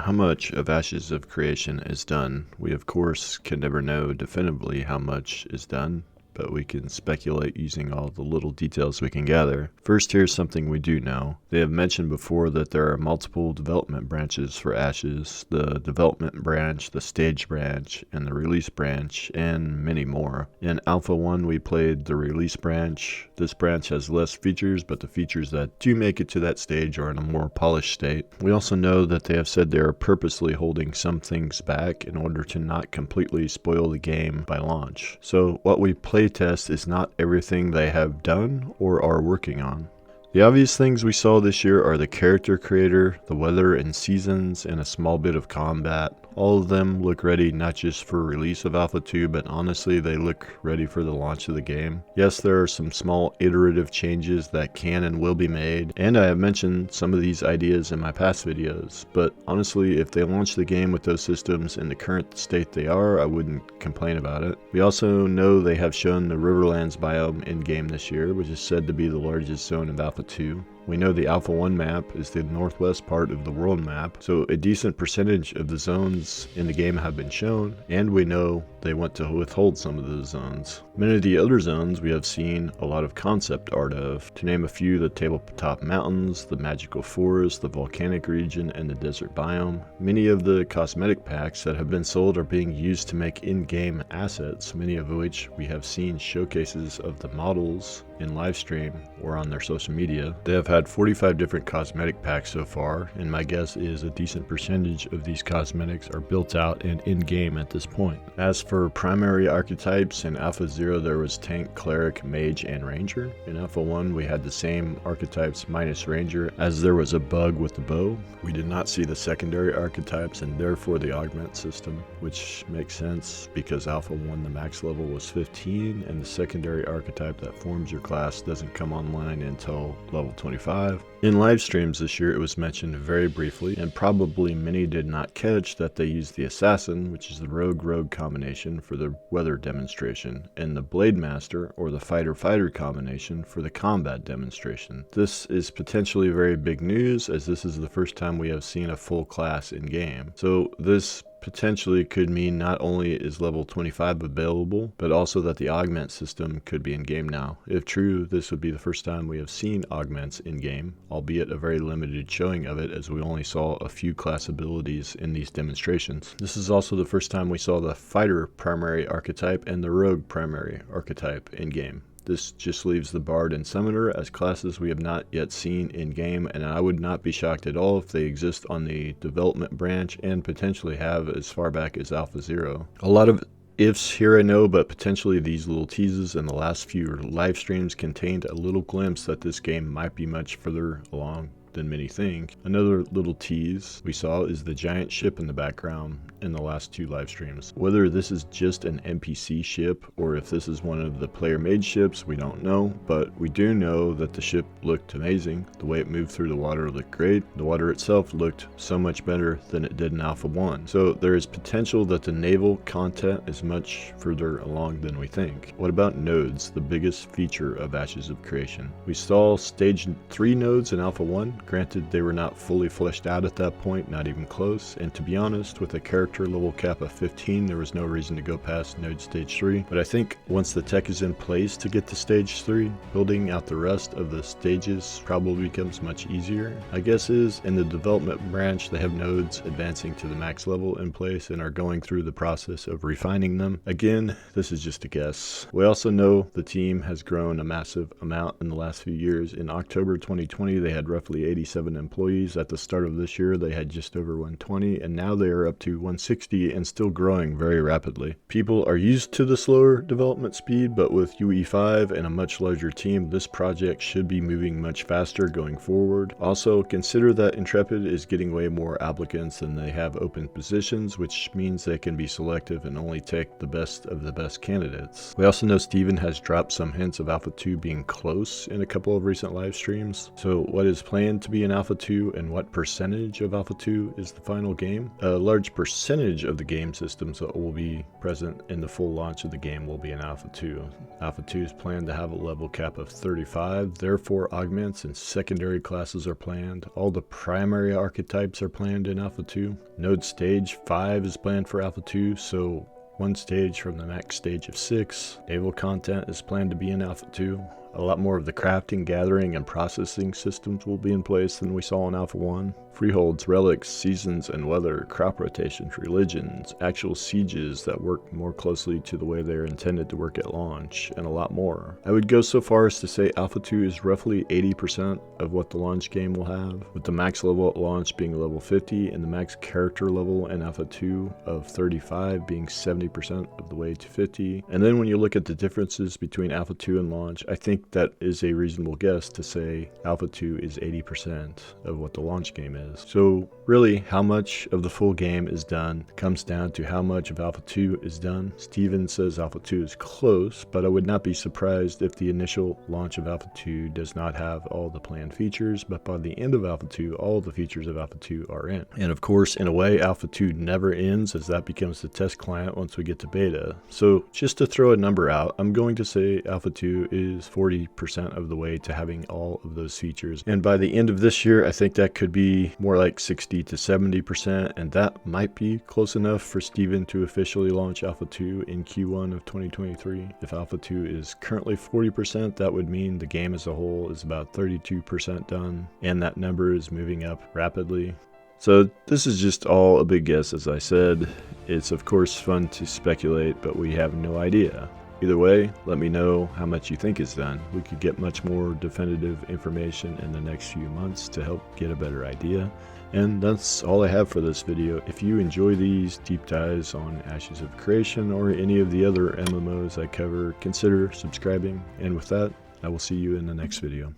how much of Ashes of Creation is done. We of course can never know definitively how much is done, but we can speculate using all the little details we can gather. First, here's something we do know. They have mentioned before that there are multiple development branches for Ashes: the development branch, the stage branch, and the release branch, and many more. In Alpha 1, we played the release branch. This branch has less features, but the features that do make it to that stage are in a more polished state. We also know that they have said they are purposely holding some things back in order to not completely spoil the game by launch. So what we playtest is not everything they have done or are working on. The obvious things we saw this year are the character creator, the weather and seasons, and a small bit of combat. All of them look ready not just for release of Alpha 2, but honestly they look ready for the launch of the game. Yes, there are some small iterative changes that can and will be made, and I have mentioned some of these ideas in my past videos, but honestly if they launch the game with those systems in the current state they are, I wouldn't complain about it. We also know they have shown the Riverlands biome in-game this year, which is said to be the largest zone of Alpha 2. We know the Alpha 1 map is the northwest part of the world map, so a decent percentage of the zones in the game have been shown, and we know they want to withhold some of those zones. Many of the other zones we have seen a lot of concept art of. To name a few, the tabletop mountains, the magical forest, the volcanic region, and the desert biome. Many of the cosmetic packs that have been sold are being used to make in-game assets, many of which we have seen showcases of the models in live stream or on their social media. They have had 45 different cosmetic packs so far, and my guess is a decent percentage of these cosmetics are built out and in-game at this point. As for primary archetypes, in Alpha 0 there was Tank, Cleric, Mage, and Ranger. In Alpha 1 we had the same archetypes minus Ranger, as there was a bug with the bow. We did not see the secondary archetypes and therefore the augment system, which makes sense because Alpha 1 the max level was 15 and the secondary archetype that forms your class doesn't come online until level 25. In live streams this year it was mentioned very briefly, and probably many did not catch that they used the Assassin, which is the rogue-rogue combination, for the weather demonstration, and the Blade Master or the fighter-fighter combination for the combat demonstration. This is potentially very big news, as this is the first time we have seen a full class in game. So this potentially could mean not only is level 25 available, but also that the augment system could be in game now. If true, this would be the first time we have seen augments in game, albeit a very limited showing of it, as we only saw a few class abilities in these demonstrations. This is also the first time we saw the fighter primary archetype and the rogue primary archetype in game. This just leaves the Bard and Summoner as classes we have not yet seen in-game, and I would not be shocked at all if they exist on the development branch and potentially have as far back as Alpha 0. A lot of ifs here I know, but potentially these little teases in the last few live streams contained a little glimpse that this game might be much further along than many think. Another little tease we saw is the giant ship in the background in the last two live streams. Whether this is just an NPC ship or if this is one of the player made ships, we don't know, but we do know that the ship looked amazing. The way it moved through the water looked great. The water itself looked so much better than it did in Alpha 1. So there is potential that the naval content is much further along than we think. What about nodes, the biggest feature of Ashes of Creation? We saw stage 3 nodes in Alpha 1. Granted, they were not fully fleshed out at that point, not even close, and to be honest, with a character level cap of 15, there was no reason to go past node stage 3, but I think once the tech is in place to get to stage 3, building out the rest of the stages probably becomes much easier. My guess is, in the development branch, they have nodes advancing to the max level in place and are going through the process of refining them. Again, this is just a guess. We also know the team has grown a massive amount in the last few years. In October 2020, they had roughly 87 employees. At the start of this year, they had just over 120, and now they are up to 160 and still growing very rapidly. People are used to the slower development speed, but with UE5 and a much larger team, this project should be moving much faster going forward. Also, consider that Intrepid is getting way more applicants than they have open positions, which means they can be selective and only take the best of the best candidates. We also know Steven has dropped some hints of Alpha 2 being close in a couple of recent live streams. So what is planned to be in Alpha 2 and what percentage of Alpha 2 is the final game. A large percentage of the game systems that will be present in the full launch of the game will be in Alpha 2. Alpha 2 is planned to have a level cap of 35, therefore augments and secondary classes are planned. All the primary archetypes are planned in Alpha 2. Node stage 5 is planned for Alpha 2, so one stage from the max stage of 6. Naval content is planned to be in Alpha 2. A lot more of the crafting, gathering, and processing systems will be in place than we saw in Alpha 1. Freeholds, relics, seasons and weather, crop rotations, religions, actual sieges that work more closely to the way they're intended to work at launch, and a lot more. I would go so far as to say Alpha 2 is roughly 80% of what the launch game will have, with the max level at launch being level 50 and the max character level in Alpha 2 of 35 being 70% of the way to 50. And then when you look at the differences between Alpha 2 and launch, I think that is a reasonable guess to say Alpha 2 is 80% of what the launch game is. So really, how much of the full game is done comes down to how much of Alpha 2 is done. Steven says Alpha 2 is close, but I would not be surprised if the initial launch of Alpha 2 does not have all the planned features, but by the end of Alpha 2, all the features of Alpha 2 are in. And of course, in a way, Alpha 2 never ends, as that becomes the test client once we get to beta. So just to throw a number out, I'm going to say Alpha 2 is 40% of the way to having all of those features. And by the end of this year, I think that could be more like 60 to 70%, and that might be close enough for Steven to officially launch Alpha 2 in Q1 of 2023. If Alpha 2 is currently 40%, that would mean the game as a whole is about 32% done, and that number is moving up rapidly. So this is just all a big guess, as I said. It's of course fun to speculate, but we have no idea. Either way, let me know how much you think is done. We could get much more definitive information in the next few months to help get a better idea. And that's all I have for this video. If you enjoy these deep dives on Ashes of Creation or any of the other MMOs I cover, consider subscribing. And with that, I will see you in the next video.